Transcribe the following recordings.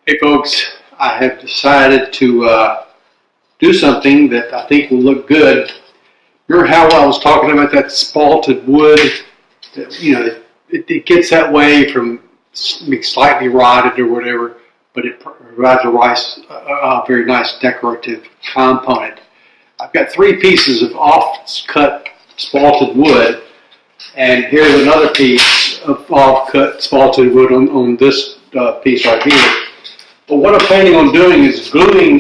Hey folks, I have decided to do something that I think will look good. Remember how I was talking about that spalted wood? That, it gets that way from being slightly rotted or whatever, but it provides a very nice decorative component. I've got 3 pieces of off-cut spalted wood, and here's another piece of off-cut spalted wood on this piece right here. But what I'm planning on doing is gluing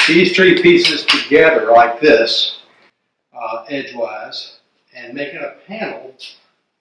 these 3 pieces together like this, edgewise, and making a panel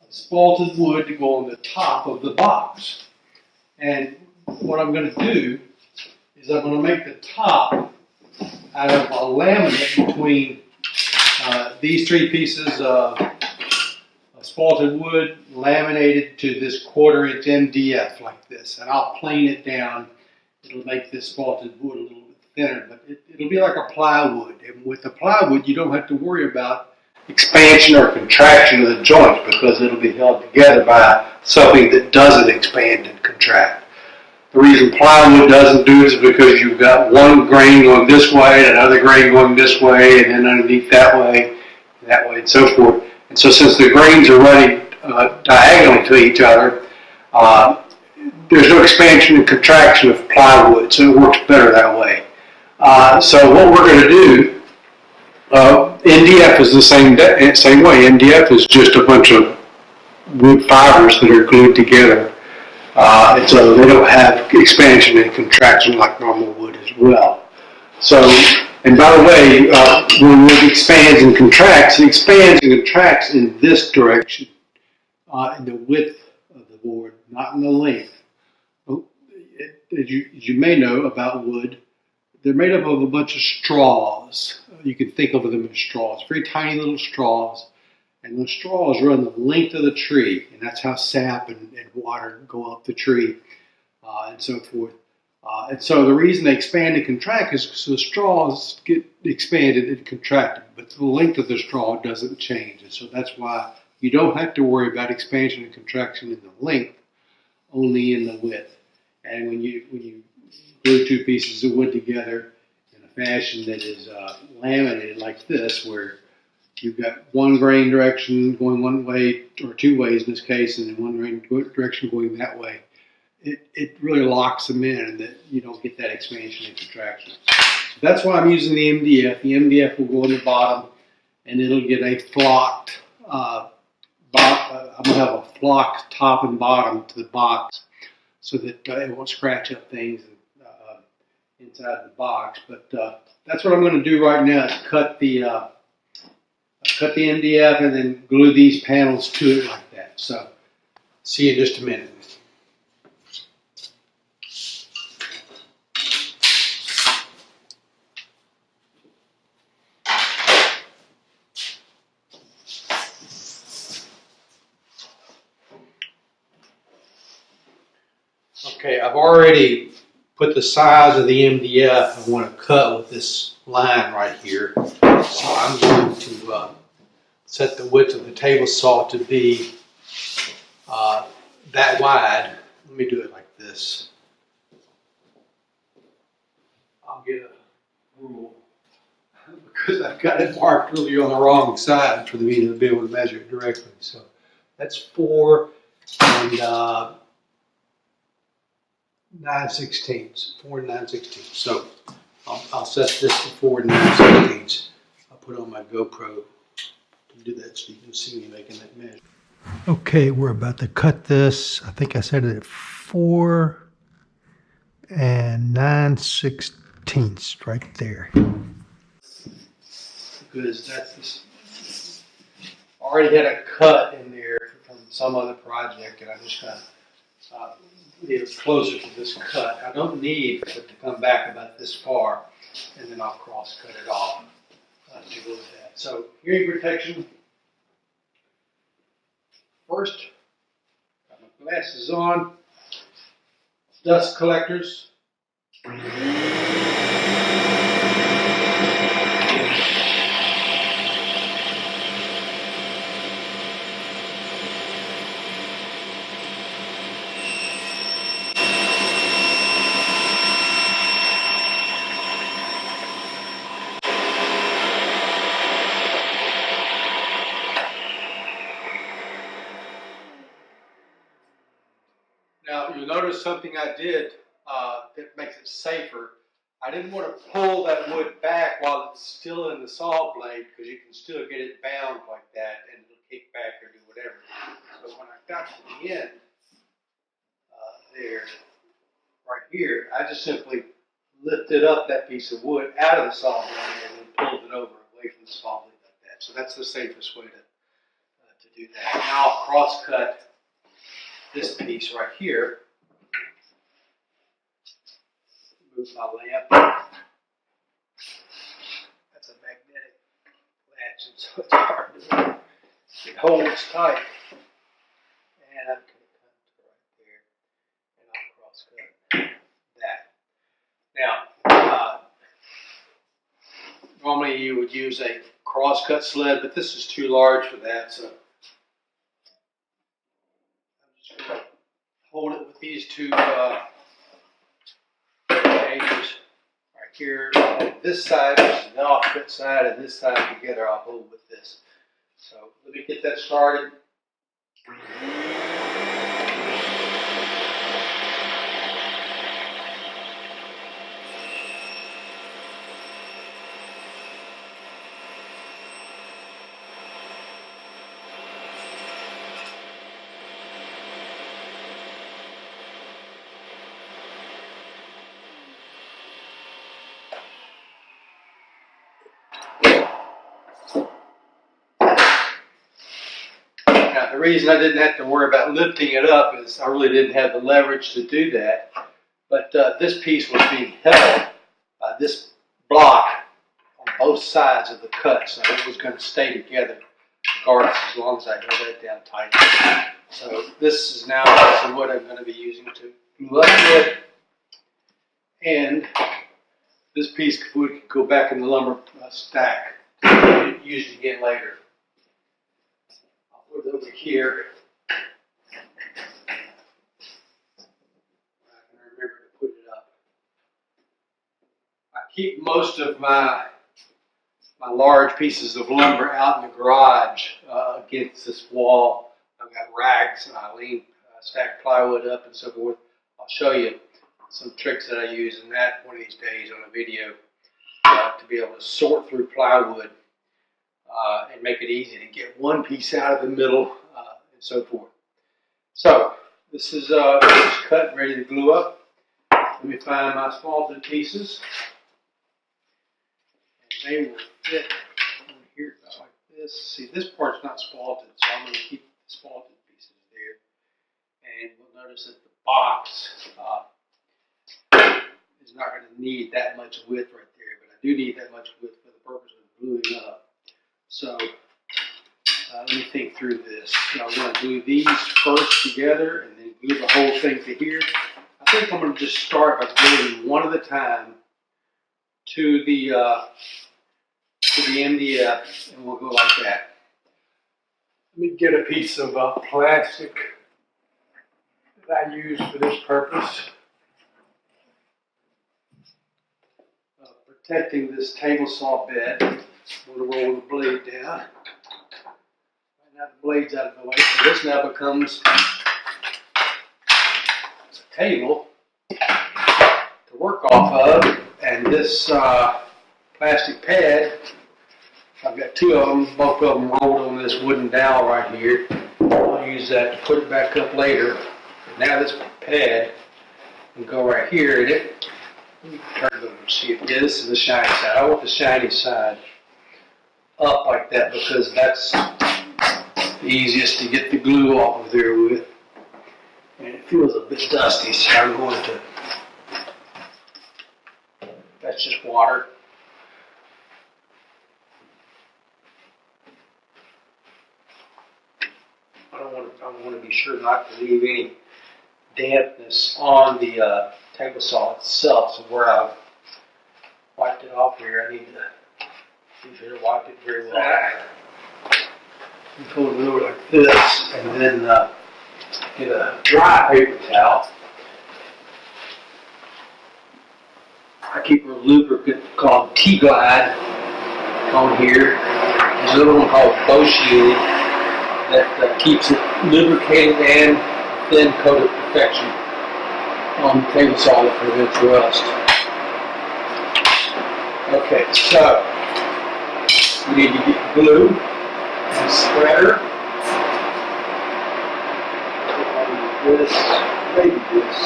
of spalted wood to go on the top of the box. And what I'm going to do is I'm going to make the top out of a laminate between these 3 pieces of spalted wood laminated to this 1/4" MDF like this, and I'll plane it down. It'll make this spalted wood a little bit thinner, but it'll be like a plywood. And with the plywood, you don't have to worry about expansion or contraction of the joint because it'll be held together by something that doesn't expand and contract. The reason plywood doesn't do it is because you've got one grain going this way, and another grain going this way, and then underneath that way, and so forth. And so since the grains are running diagonally to each other, there's no expansion and contraction of plywood, so it works better that way. So what we're going to do, MDF is the same way. MDF is just a bunch of wood fibers that are glued together, and so they don't have expansion and contraction like normal wood as well. So, and by the way, when wood expands and contracts, it expands and contracts in this direction, in the width of the board, not in the length. As you may know about wood, they're made up of a bunch of straws. You can think of them as straws, very tiny little straws. And those straws run the length of the tree, and that's how sap and water go up the tree, and so forth. And so the reason they expand and contract is because the straws get expanded and contracted, but the length of the straw doesn't change. And so that's why you don't have to worry about expansion and contraction in the length, only in the width. And when you glue 2 pieces of wood together in a fashion that is laminated like this, where you've got one grain direction going one way, or 2 ways in this case, and then one grain direction going that way, it really locks them in, and that you don't get that expansion and contraction. So that's why I'm using the MDF. The MDF will go on the bottom, and it'll get a flocked, I'm going to have a flocked top and bottom to the box so that it won't scratch up things inside the box. But that's what I'm going to do right now, is cut the MDF and then glue these panels to it like that. So, see you in just a minute. Okay, I've already put the size of the MDF I want to cut with this line right here. So I'm going to set the width of the table saw to be that wide. Let me do it like this. I'll get a rule because I've got it marked really on the wrong side for me to be able to measure it directly. So that's 4 and 9/16. 4 and 9/16. So I'll set this to 4 and 9/16. I'll put on my GoPro to do that so you can see me making that measure. Okay, we're about to cut this. I think I set it at 4 and 9/16 right there. Because that's I already had a cut in there from some other project, and I just kind of leave it closer to this cut. I don't need for it to come back about this far, and then I'll cross cut it off to go with that. So hearing protection. First, got my glasses on, dust collectors. notice something I did that makes it safer. I didn't want to pull that wood back while it's still in the saw blade, because you can still get it bound like that and it'll kick back or do whatever. So when I got to the end there, right here, I just simply lifted up that piece of wood out of the saw blade and then pulled it over away from the saw blade like that. So that's the safest way to do that. Now I'll cross cut this piece right here. Move my lamp. That's a magnetic latch, and so it's hard to it holds tight. And I'm going to cut right there, and I'll cross cut that. Now, normally you would use a cross cut sled, but this is too large for that, so I'm just going to hold it with these two right here. And this side, which is the offcut side, and this side together, I'll hold with this. So let me get that started. Now, the reason I didn't have to worry about lifting it up is I really didn't have the leverage to do that. But this piece was being held by this block on both sides of the cut, so it was going to stay together regardless, as long as I held that down tight. So this is now what I'm going to be using to glue up wood, and this piece of wood can go back in the lumber stack to be used again later. Put it over here. I can remember to put it up. I keep most of my large pieces of lumber out in the garage against this wall. I've got racks and I stack plywood up and so forth. I'll show you some tricks that I use in that one of these days on a video to be able to sort through plywood. And make it easy to get one piece out of the middle and so forth. So this is cut and ready to glue up. Let me find my spalted pieces. And they will fit on here about like this. See, this part's not spalted, so I'm going to keep the spalted pieces there. And we'll notice that the box is not going to need that much width right there, but I do need that much width for the purpose of gluing up. So let me think through this. Now I'm going to glue these first together and then glue the whole thing to here. I think I'm going to just start by gluing one at a time to the MDF, and we'll go like that. Let me get a piece of plastic that I use for this purpose. Protecting this table saw bed. I'm going to roll the blade down. Right now the blade's out of the way. So this now becomes a table to work off of. And this plastic pad, I've got two of them, both of them rolled on this wooden dowel right here. I'll use that to put it back up later. But now this pad will go right here in it. Let me turn it over and see if this is the shiny side. I want the shiny side up like that because that's the easiest to get the glue off of there with. And it feels a bit dusty, so I'm going to, that's just water. I want to be sure not to leave any dampness on the table saw itself. So where I've wiped it off here, I need to be sure to wipe it very well. You fold it over like this, and then get a dry paper towel. I keep a lubricant called T-Glide on here. There's another one called Bow Shield that keeps it lubricated and thin coat of perfection. on the table saw that prevents rust. Okay, so you need to get glue and a spreader. This, maybe this.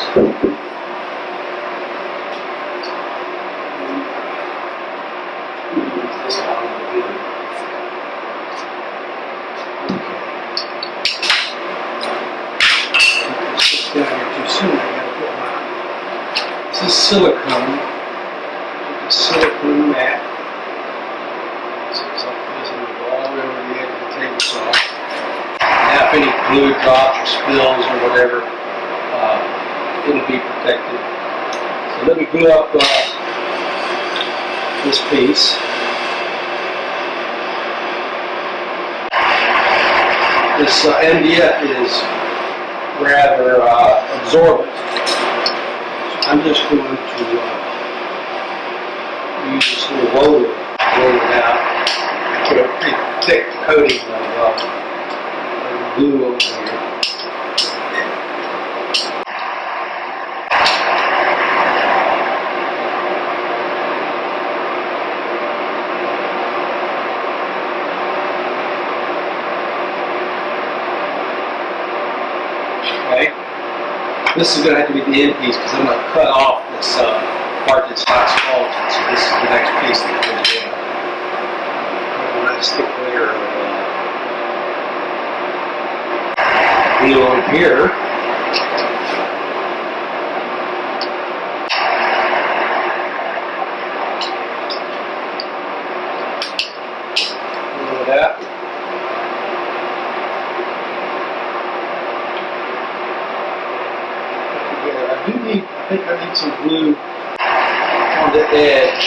This one will do. Okay. Down here too soon. I gotta put my. This is silicone. Put the silicone mat. So it's like this, and it'll go all the way over the edge of the table saw. Now, if any glue drops or spills or whatever, it'll be protected. So let me glue up this piece. This MDF is rather absorbent. So I'm just going to use this little roller to roll it out. I put a pretty thick coating of glue over here. Okay. This is going to have to be the end piece because I'm going to cut off this part that's not spalted. So this is the next piece that goes in. I'm going to stick a layer of glue on here. A little of that. I think I need some glue on the edge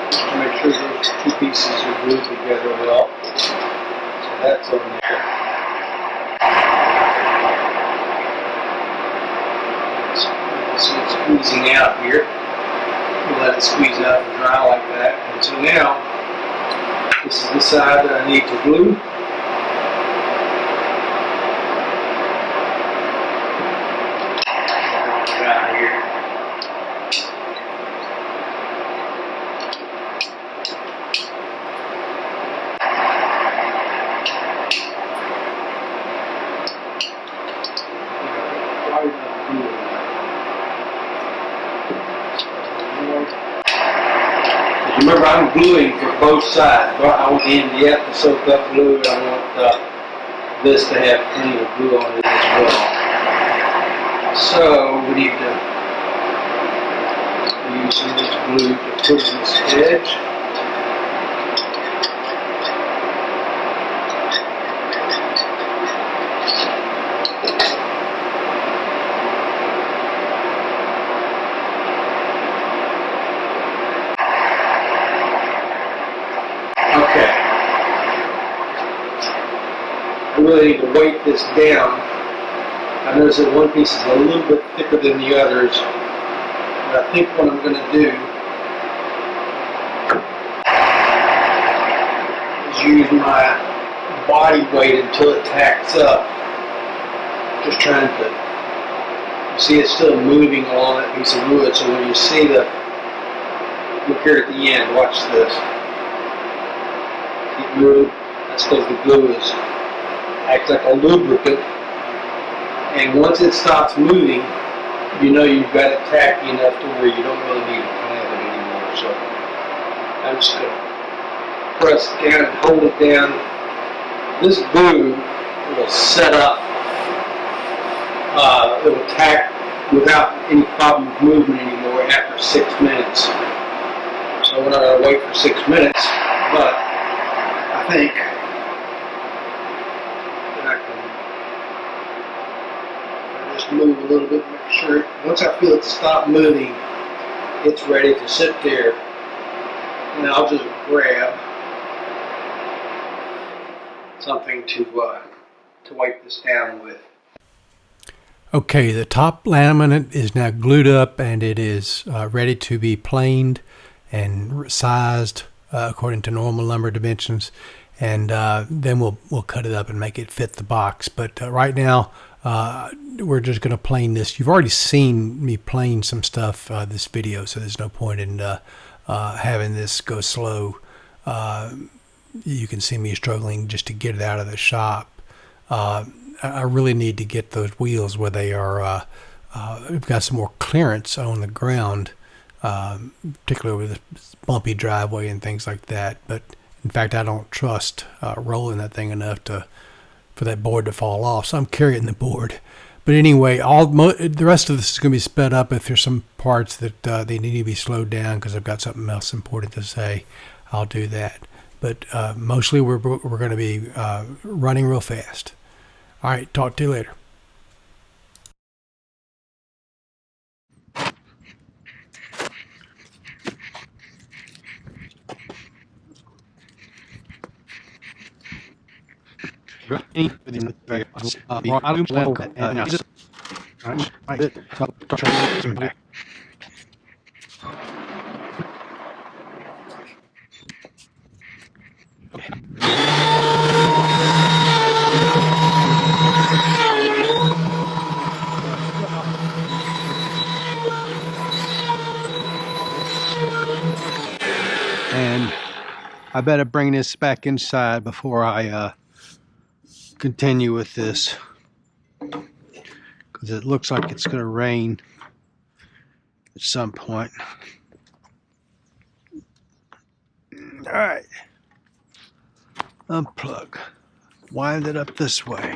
just to make sure those two pieces are glued together well. So that's on there. So it's squeezing out here. We'll let it squeeze out and dry like that. And so now, this is the side that I need to glue. Remember, I'm gluing for both sides. I want the MDF to soak up glue, and I want this to have plenty of glue on it as well. So we need to use some of this glue to put in this edge. I really need to weight this down. I notice that one piece is a little bit thicker than the others, but I think what I'm going to do is use my body weight until it tacks up. Just trying to, you see it's still moving along that piece of wood, so when you see the, look here at the end, watch this. Keep moving, that's because the glue is acts like a lubricant, and once it stops moving, you know you've got it tacky enough to where you don't really need to clamp it anymore. So I'm just going to press it down and hold it down. This glue will set up, it will tack without any problem of movement anymore after 6 minutes. So we're not going to wait for 6 minutes, but I think move a little bit, make sure once I feel it stop moving, it's ready to sit there, and I'll just grab something to wipe this down with. Okay, the top laminate is now glued up, and it is ready to be planed and sized according to normal lumber dimensions, and then we'll cut it up and make it fit the box. But right now we're just going to plane this. You've already seen me plane some stuff this video, so there's no point in having this go slow. You can see me struggling just to get it out of the shop. I really need to get those wheels where they are. We've got some more clearance on the ground, particularly with the bumpy driveway and things like that. But in fact, I don't trust rolling that thing enough for that board to fall off. So I'm carrying the board. But anyway, the rest of this is going to be sped up. If there's some parts that they need to be slowed down because I've got something else important to say, I'll do that. But mostly we're going to be running real fast. All right, talk to you later. And I better bring this back inside before I continue with this, because it looks like it's going to rain at some point. All right, unplug, wind it up this way.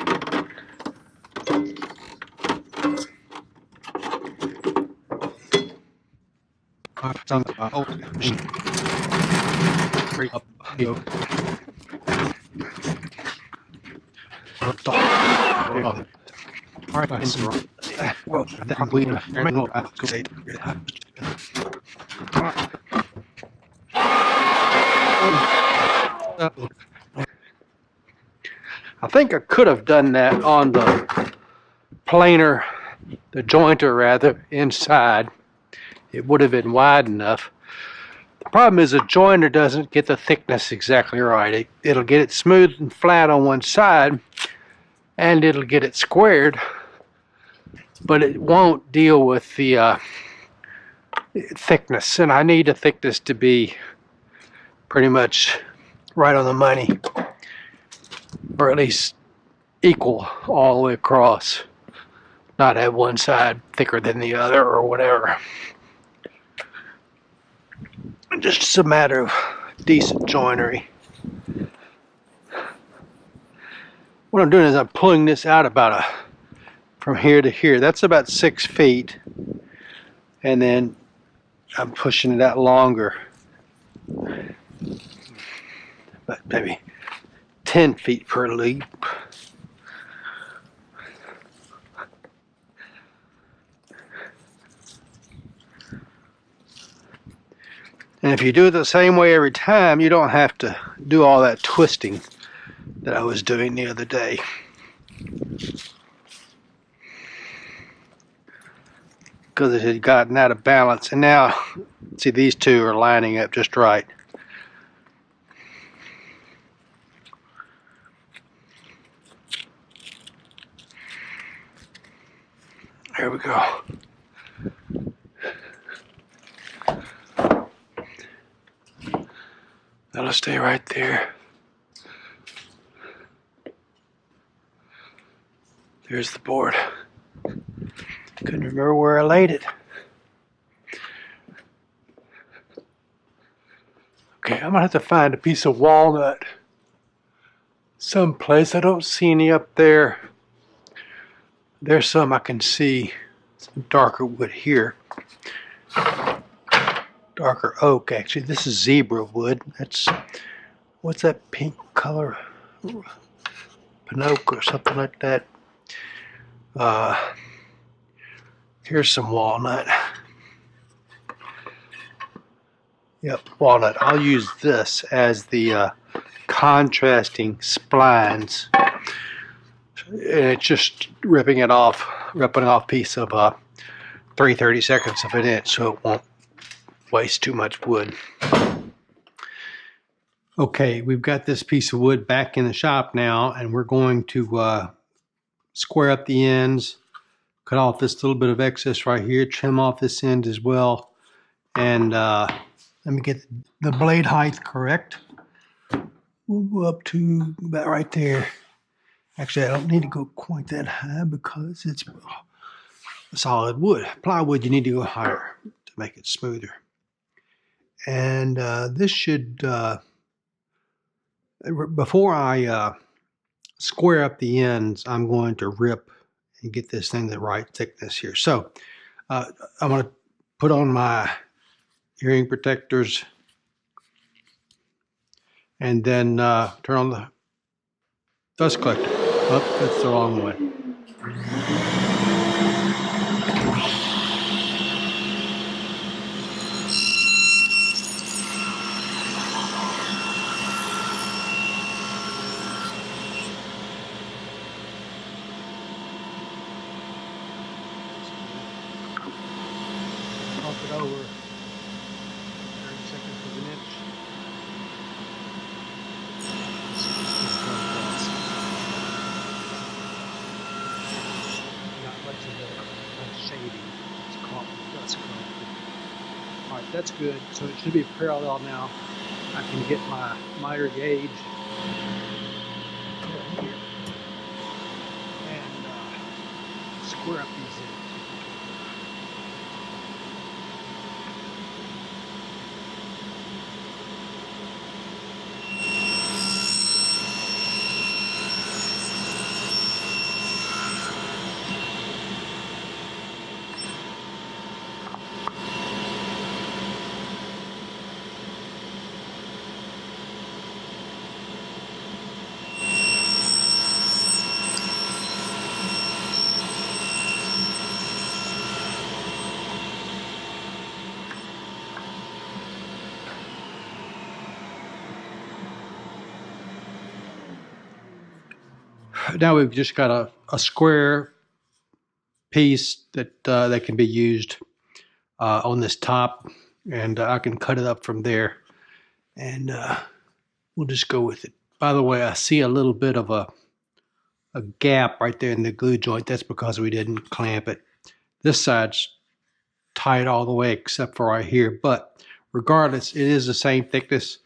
I think I could have done that on the planer, the jointer rather, inside. It would have been wide enough. The problem is the jointer doesn't get the thickness exactly right. It'll get it smooth and flat on one side, and it'll get it squared, but it won't deal with the thickness. And I need the thickness to be pretty much right on the money, or at least equal all the way across, not have one side thicker than the other or whatever. Just a matter of decent joinery. What I'm doing is I'm pulling this out about from here to here. That's about 6 feet, and then I'm pushing it out longer, but maybe 10 feet per leap. And if you do it the same way every time, you don't have to do all that twisting that I was doing the other day. Because it had gotten out of balance. And now, see, these two are lining up just right. There we go. That'll stay right there. There's the board. Couldn't remember where I laid it. Okay, I'm gonna have to find a piece of walnut someplace. I don't see any up there. There's some I can see. Some darker wood here. Darker oak, actually. This is zebra wood. That's, what's that pink color? Pinoak or something like that. Here's some walnut. Yep, walnut. I'll use this as the contrasting splines. And it's just ripping off a piece of 3/32 of an inch, so it won't waste too much wood. Okay, we've got this piece of wood back in the shop now, and we're going to square up the ends, cut off this little bit of excess right here, trim off this end as well, and let me get the blade height correct. We'll go up to about right there. Actually, I don't need to go quite that high because it's solid wood. Plywood, you need to go higher to make it smoother. And this should, before I square up the ends, I'm going to rip and get this thing the right thickness here. So I'm going to put on my hearing protectors and then turn on the dust collector. Oh, that's the wrong one. Pump it over 30 seconds to an inch. Not much of the shading. It's caught with dust collector. All right, that's good. So it should be parallel now. I can get my miter gauge here and square up these ends. Now we've just got a square piece that that can be used on this top, and I can cut it up from there, and we'll just go with it. By the way, I see a little bit of a gap right there in the glue joint. That's because we didn't clamp it. This side's tight all the way except for right here, but regardless, it is the same thickness,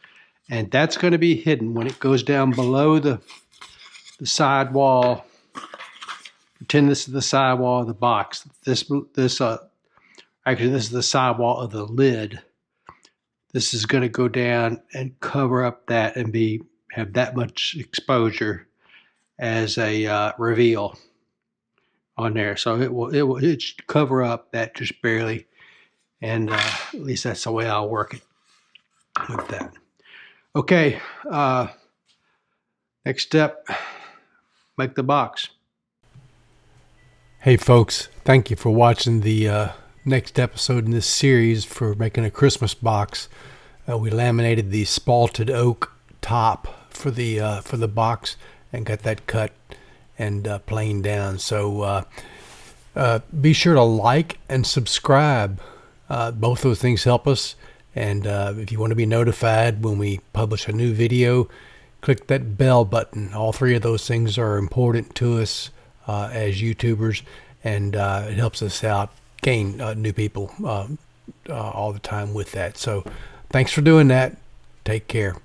and that's going to be hidden when it goes down below the side wall. Pretend this is the side wall of the box. Actually, this is the side wall of the lid. This is going to go down and cover up that and have that much exposure as a reveal on there. So it should cover up that just barely, and at least that's the way I'll work it with that. Okay, next step. Make the box. Hey folks, thank you for watching the next episode in this series for making a Christmas box. We laminated the spalted oak top for the box and got that cut and planed down. So be sure to like and subscribe. Both those things help us. And if you want to be notified when we publish a new video, click that bell button. All three of those things are important to us as YouTubers, and it helps us out gain new people all the time with that. So thanks for doing that. Take care.